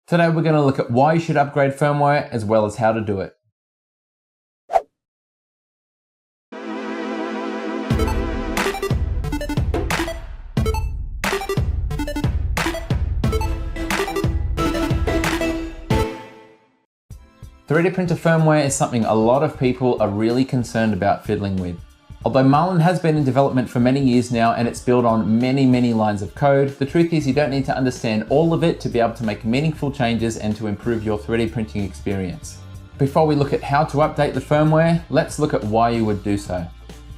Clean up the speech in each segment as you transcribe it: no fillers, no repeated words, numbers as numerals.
Today we're going to look at why you should upgrade firmware as well as how to do it. .3D printer firmware is something a lot of people are really concerned about fiddling with. Although Marlin has been in development for many years now and it's built on many lines of code, the truth is you don't need to understand all of it to be able to make meaningful changes and to improve your 3D printing experience. Before we look at how to update the firmware, let's look at why you would do so.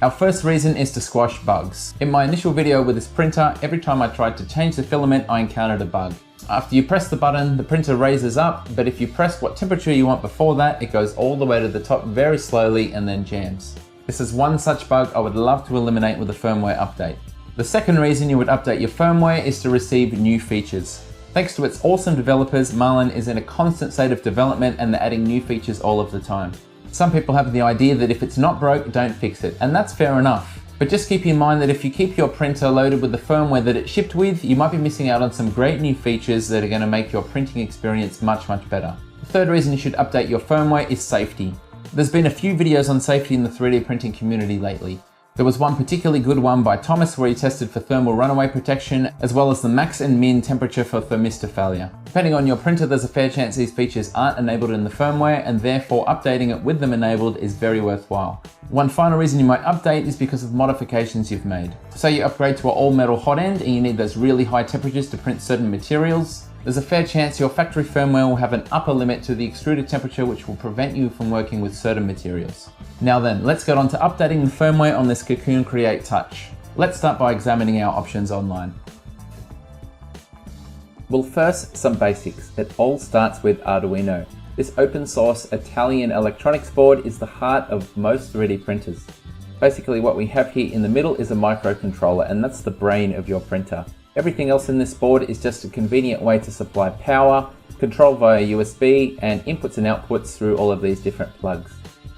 Our first reason is to squash bugs. In my initial video with this printer, every time I tried to change the filament, I encountered a bug. After you press the button, the printer raises up, but if you press what temperature you want before that, it goes all the way to the top very slowly and then jams. This is one such bug I would love to eliminate with a firmware update. The second reason you would update your firmware is to receive new features. Thanks to its awesome developers, Marlin is in a constant state of development and they're adding new features all of the time. Some people have the idea that if it's not broke, don't fix it, and that's fair enough. But just keep in mind that if you keep your printer loaded with the firmware that it shipped with, you might be missing out on some great new features that are going to make your printing experience much better. The third reason you should update your firmware is safety. There's been a few videos on safety in the 3D printing community lately. There was one particularly good one by Thomas where he tested for thermal runaway protection, as well as the max and min temperature for thermistor failure. Depending on your printer, there's a fair chance these features aren't enabled in the firmware, and therefore updating it with them enabled is very worthwhile. One final reason you might update is because of modifications you've made. Say you upgrade to an all metal hot end and you need those really high temperatures to print certain materials. There's a fair chance your factory firmware will have an upper limit to the extruded temperature which will prevent you from working with certain materials. Now then, let's get on to updating the firmware on this Cocoon Create Touch. Let's start by examining our options online. Well, first, some basics. It all starts with Arduino. This open source Italian electronics board is the heart of most 3D printers. Basically what we have here in the middle is a microcontroller, and that's the brain of your printer. Everything else in this board is just a convenient way to supply power, control via USB, and inputs and outputs through all of these different plugs.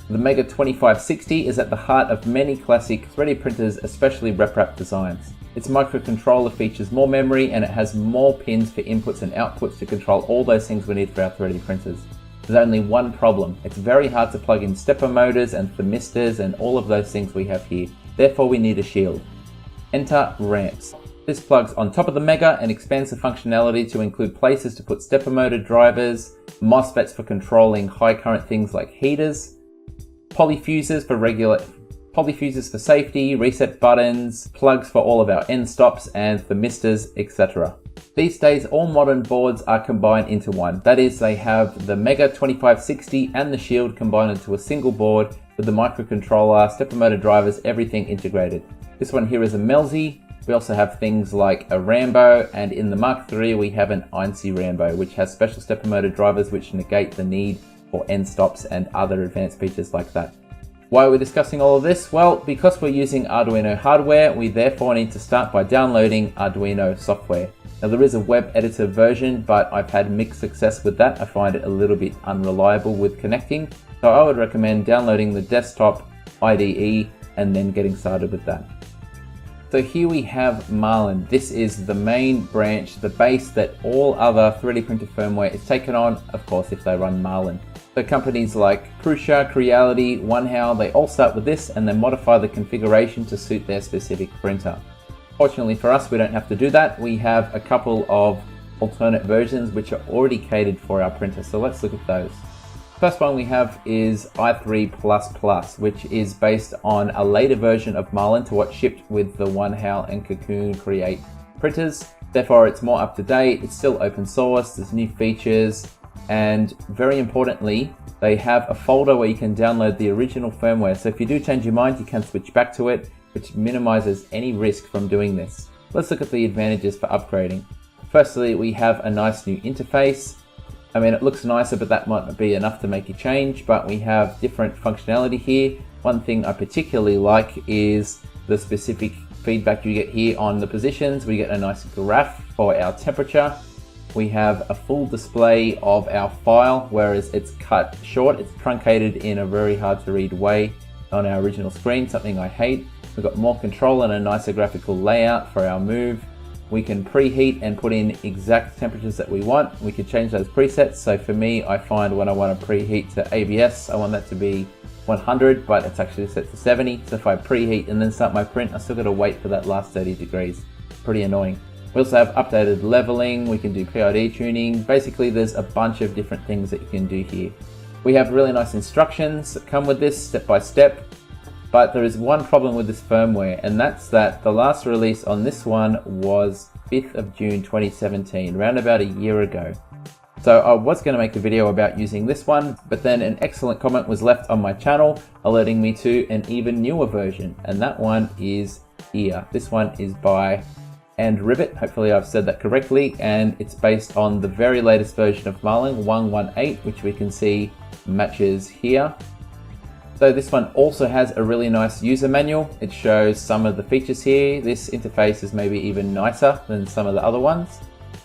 The Mega 2560 is at the heart of many classic 3D printers, especially RepRap designs. Its microcontroller features more memory and it has more pins for inputs and outputs to control all those things we need for our 3D printers. There's only one problem. It's very hard to plug in stepper motors and thermistors and all of those things we have here. Therefore we need a shield. Enter ramps. This plugs on top of the Mega and expands the functionality to include places to put stepper motor drivers, MOSFETs for controlling high current things like heaters, polyfuses for safety, reset buttons, plugs for all of our end stops and thermistors, etc. These days all modern boards are combined into one. That is, they have the Mega 2560 and the shield combined into a single board with the microcontroller, stepper motor drivers, everything integrated. This one here is a Melzi. We also have things like a Rambo, and in the Mark III we have an INC Rambo, which has special stepper motor drivers which negate the need for end stops and other advanced features like that. Why are we discussing all of this? Well, because we're using Arduino hardware, we therefore need to start by downloading Arduino software. Now there is a web editor version, but I've had mixed success with that. I find it a little bit unreliable with connecting, so I would recommend downloading the desktop IDE and then getting started with that. So here we have Marlin. This is the main branch, the base that all other 3D printer firmware is taken on, of course if they run Marlin. So companies like Prusa, Creality, Wanhao, they all start with this and then modify the configuration to suit their specific printer. Fortunately for us, we don't have to do that. We have a couple of alternate versions which are already catered for our printer, so let's look at those. First one we have is i3++, which is based on a later version of Marlin to what shipped with the Wanhao and Cocoon Create printers. Therefore it's more up to date, it's still open source, there's new features, and very importantly, they have a folder where you can download the original firmware. So if you do change your mind, you can switch back to it, which minimizes any risk from doing this. Let's look at the advantages for upgrading. Firstly, we have a nice new interface. I mean, it looks nicer, but that might not be enough to make you change, but we have different functionality here. One thing I particularly like is the specific feedback you get here on the positions. We get a nice graph for our temperature. We have a full display of our file, whereas it's cut short, it's truncated in a very hard to read way on our original screen, something I hate. We've got more control and a nicer graphical layout for our move. We can preheat and put in exact temperatures that we want. We can change those presets. So for me, I find when I want to preheat to ABS, I want that to be 100, but it's actually set to 70. So if I preheat and then start my print, I still got to wait for that last 30 degrees. Pretty annoying. We also have updated leveling. We can do PID tuning. Basically, there's a bunch of different things that you can do here. We have really nice instructions that come with this step by step. But there is one problem with this firmware, and that's that the last release on this one was 5th of June 2017, around about a year ago. So I was going to make a video about using this one, but then an excellent comment was left on my channel alerting me to an even newer version, and that one is here. This one is by Rivet, hopefully I've said that correctly, and it's based on the very latest version of Marlin 1.18, which we can see matches here. So this one also has a really nice user manual. It shows some of the features here. This interface is maybe even nicer than some of the other ones.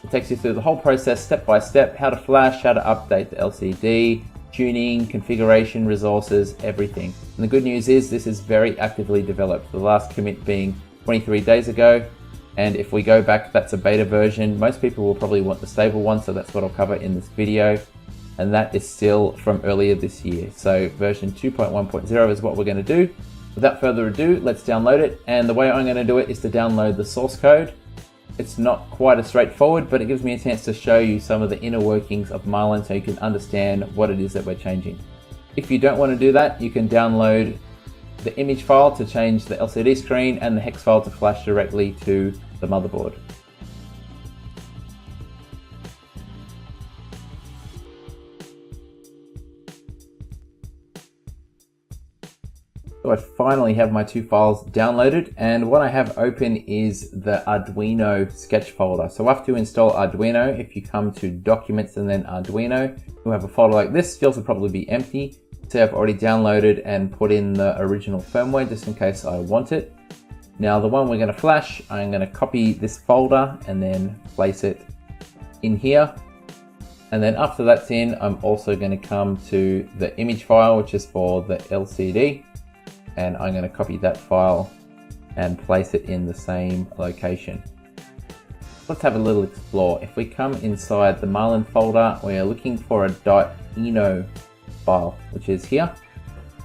It takes you through the whole process step by step, how to flash, how to update the LCD, tuning, configuration, resources, everything. And the good news is this is very actively developed, the last commit being 23 days ago. And if we go back, that's a beta version. Most people will probably want the stable one, so that's what I'll cover in this video. And that is still from earlier this year. So version 2.1.0 is what we're going to do. Without further ado, let's download it. And the way I'm going to do it is to download the source code. It's not quite as straightforward, but it gives me a chance to show you some of the inner workings of Marlin so you can understand what it is that we're changing. If you don't want to do that, you can download the image file to change the LCD screen and the hex file to flash directly to the motherboard. So I finally have my two files downloaded, and what I have open is the Arduino sketch folder. So after you install Arduino, if you come to Documents and then Arduino, you'll have a folder like this. Yours will probably be empty. So I've already downloaded and put in the original firmware just in case I want it. Now the one we're going to flash, I'm going to copy this folder and then place it in here. And then after that's in, I'm also going to come to the image file, which is for the LCD. And I'm going to copy that file and place it in the same location. Let's have a little explore. If we come inside the Marlin folder, we are looking for a .eno file, which is here.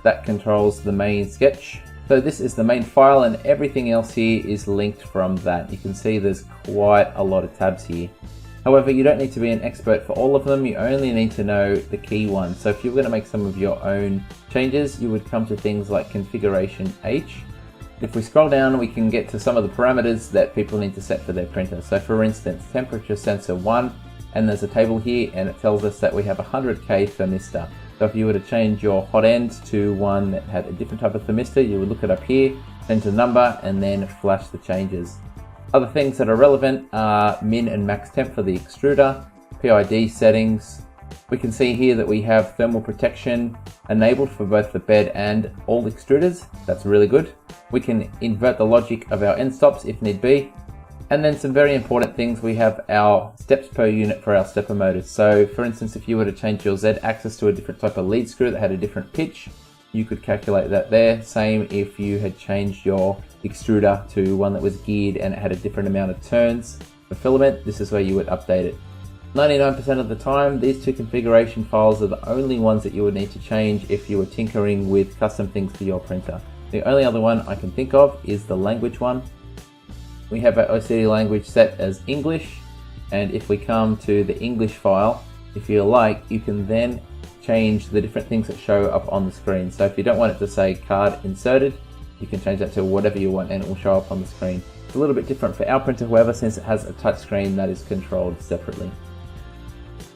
That controls the main sketch. So this is the main file, and everything else here is linked from that. You can see there's quite a lot of tabs here. However, you don't need to be an expert for all of them. You only need to know the key ones. So if you're going to make some of your own changes, you would come to things like configuration H. If we scroll down, we can get to some of the parameters that people need to set for their printer. So for instance, temperature sensor 1, and there's a table here and it tells us that we have 100K thermistor. So if you were to change your hot end to one that had a different type of thermistor, you would look it up here, enter number, and then flash the changes. Other things that are relevant are min and max temp for the extruder, PID settings. We can see here that we have thermal protection enabled for both the bed and all extruders. That's really good. We can invert the logic of our end stops if need be. And then some very important things, we have our steps per unit for our stepper motors. So for instance, if you were to change your Z axis to a different type of lead screw that had a different pitch, you could calculate that there. Same if you had changed your extruder to one that was geared and it had a different amount of turns for filament, this is where you would update it. 99% of the time, these two configuration files are the only ones that you would need to change if you were tinkering with custom things for your printer. The only other one I can think of is the language one. We have our OCD language set as English, and if we come to the English file, if you like, you can then change the different things that show up on the screen. So if you don't want it to say card inserted, you can change that to whatever you want and it will show up on the screen. It's a little bit different for our printer, however, since it has a touch screen that is controlled separately.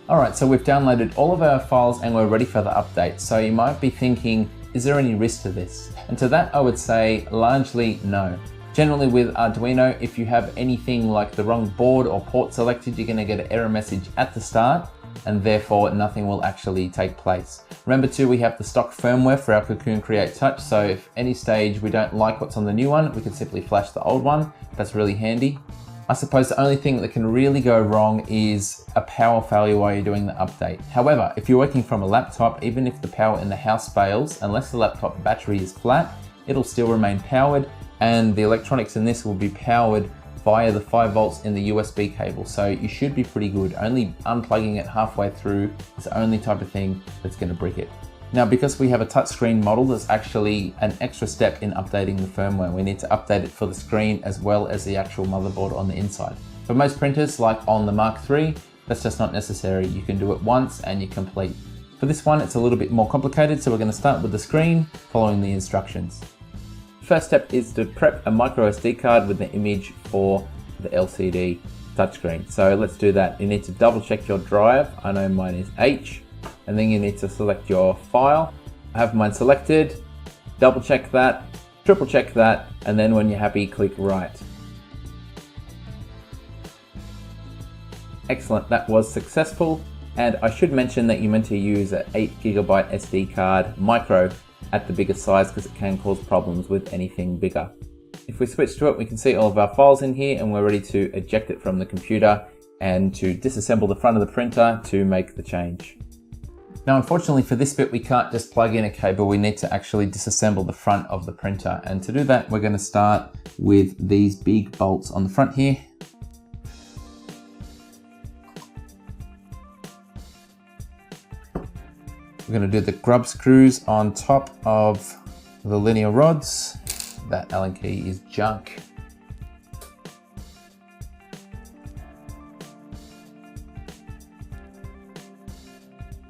Alright, so we've downloaded all of our files and we're ready for the update. So you might be thinking, is there any risk to this? And to that I would say largely no. Generally with Arduino, if you have anything like the wrong board or port selected, you're going to get an error message at the start, and therefore nothing will actually take place. Remember too, we have the stock firmware for our Cocoon Create Touch, so if any stage we don't like what's on the new one, we can simply flash the old one. That's really handy. I suppose the only thing that can really go wrong is a power failure while you're doing the update. However, if you're working from a laptop, even if the power in the house fails, unless the laptop battery is flat, it'll still remain powered, and the electronics in this will be powered via the 5 volts in the USB cable, so you should be pretty good. Only unplugging it halfway through is the only type of thing that's going to brick it. Now, because we have a touchscreen model, there's actually an extra step in updating the firmware. We need to update it for the screen as well as the actual motherboard on the inside. For most printers, like on the Mark III, that's just not necessary. You can do it once and you're complete. For this one, it's a little bit more complicated, so we're going to start with the screen, following the instructions. First step is to prep a micro SD card with the image for the LCD touchscreen. So let's do that. You need to double check your drive. I know mine is H. And then you need to select your file. I have mine selected, double check that, triple check that, and then when you're happy, click write. Excellent, that was successful. And I should mention that you're meant to use an 8GB SD card micro at the bigger size because it can cause problems with anything bigger. If we switch to it, we can see all of our files in here and we're ready to eject it from the computer and to disassemble the front of the printer to make the change. Now, unfortunately for this bit, we can't just plug in a cable. We need to actually disassemble the front of the printer. And to do that, we're going to start with these big bolts on the front here. We're going to do the grub screws on top of the linear rods. That Allen key is junk.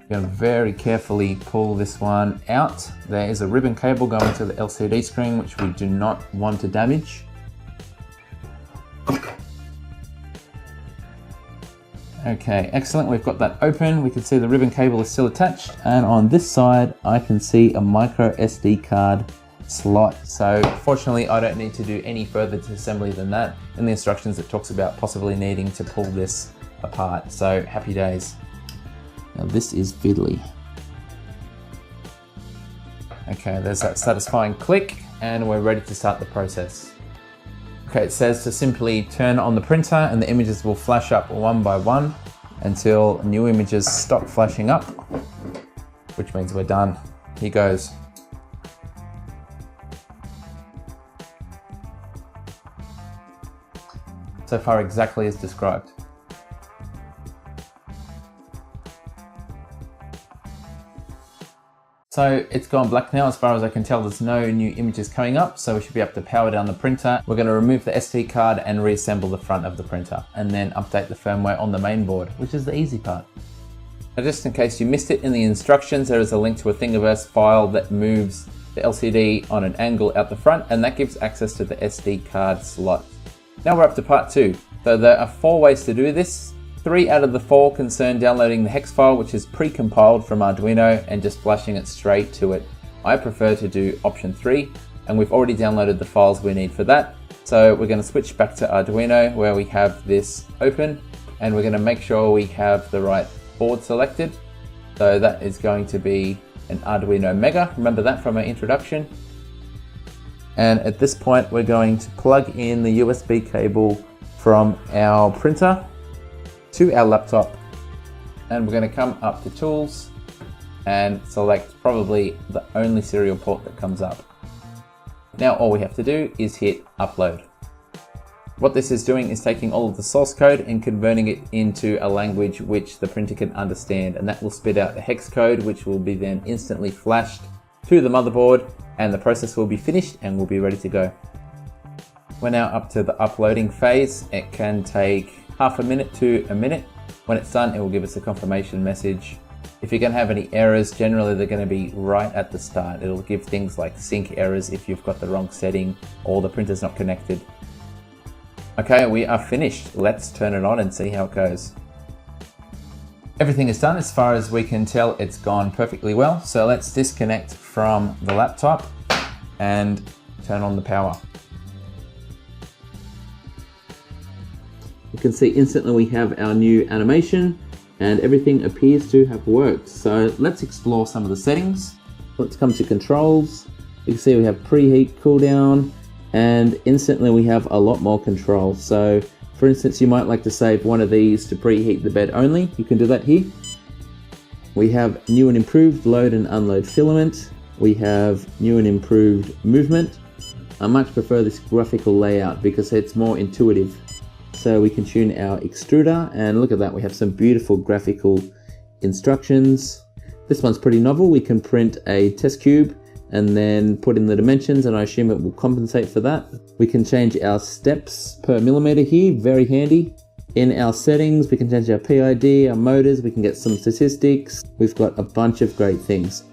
You're going to very carefully pull this one out. There is a ribbon cable going to the LCD screen, which we do not want to damage. Okay, excellent. We've got that open. We can see the ribbon cable is still attached. And on this side, I can see a micro SD card slot. So fortunately, I don't need to do any further disassembly than that. In the instructions, it talks about possibly needing to pull this apart. So happy days. Now this is fiddly. Okay, there's that satisfying click and we're ready to start the process. Okay, it says to simply turn on the printer and the images will flash up one by one until new images stop flashing up, which means we're done. Here goes. So far exactly as described. So it's gone black now. As far as I can tell, there's no new images coming up, so we should be able to power down the printer. We're going to remove the SD card and reassemble the front of the printer and then update the firmware on the main board, which is the easy part. Now, just in case you missed it, in the instructions there is a link to a Thingiverse file that moves the LCD on an angle out the front, and that gives access to the SD card slot. Now we're up to part 2. So there are 4 ways to do this. 3 out of the 4 concern downloading the hex file, which is pre-compiled from Arduino, and just flashing it straight to it. I prefer to do option 3, and we've already downloaded the files we need for that. So we're going to switch back to Arduino where we have this open, and we're going to make sure we have the right board selected. So that is going to be an Arduino Mega. Remember that from our introduction. And at this point, we're going to plug in the USB cable from our printer to our laptop, and we're going to come up to Tools and select probably the only serial port that comes up. Now all we have to do is hit Upload. What this is doing is taking all of the source code and converting it into a language which the printer can understand, and that will spit out the hex code, which will be then instantly flashed to the motherboard, and the process will be finished and we'll be ready to go. We're now up to the uploading phase. It can take half a minute to a minute. When it's done, it will give us a confirmation message. If you're going to have any errors, generally they're going to be right at the start. It'll give things like sync errors if you've got the wrong setting or the printer's not connected. Okay, we are finished. Let's turn it on and see how it goes. Everything is done. As far as we can tell, it's gone perfectly well. So let's disconnect from the laptop and turn on the power. You can see instantly we have our new animation and everything appears to have worked. So let's explore some of the settings. Let's come to controls. You can see we have preheat, cooldown, and instantly we have a lot more control. So for instance, you might like to save one of these to preheat the bed only. You can do that here. We have new and improved load and unload filament. We have new and improved movement. I much prefer this graphical layout because it's more intuitive. so we can tune our extruder, and look at that, we have some beautiful graphical instructions. This one's pretty novel. We can print a test cube and then put in the dimensions, and I assume it will compensate for that. We can change our steps per millimeter here, very handy. In our settings, we can change our PID, our motors, we can get some statistics. We've got a bunch of great things.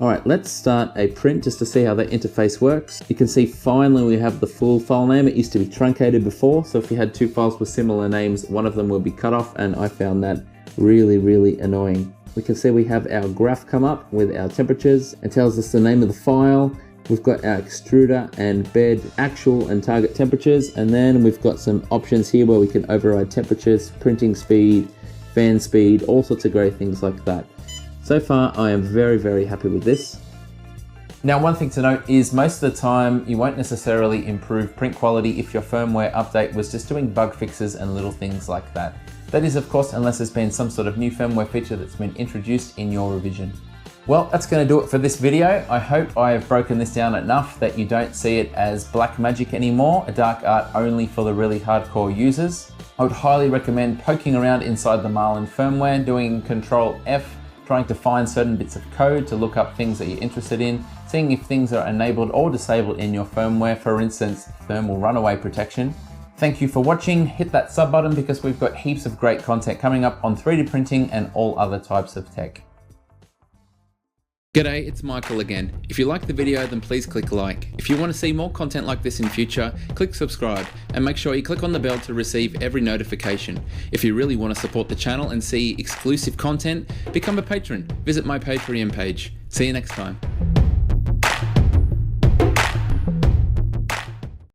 All right, let's start a print just to see how that interface works. You can see finally we have the full file name. It used to be truncated before, so if you had two files with similar names, one of them will be cut off, and I found that really annoying. We can see we have our graph come up with our temperatures. It tells us the name of the file. We've got our extruder and bed actual and target temperatures, and then we've got some options here where we can override temperatures, printing speed, fan speed, all sorts of great things like that. So far I am very happy with this. Now, one thing to note is most of the time you won't necessarily improve print quality if your firmware update was just doing bug fixes and little things like that. That is, of course, unless there's been some sort of new firmware feature that's been introduced in your revision. Well, that's going to do it for this video. I hope I have broken this down enough that you don't see it as black magic anymore, a dark art only for the really hardcore users. I would highly recommend poking around inside the Marlin firmware, doing Control F, trying to find certain bits of code to look up things that you're interested in, seeing if things are enabled or disabled in your firmware, for instance, thermal runaway protection. Thank you for watching. Hit that sub button because we've got heaps of great content coming up on 3D printing and all other types of tech. G'day, it's Michael again. If you like the video, then please click like. If you want to see more content like this in future, click subscribe and make sure you click on the bell to receive every notification. If you really want to support the channel and see exclusive content, become a patron. Visit my Patreon page. See you next time.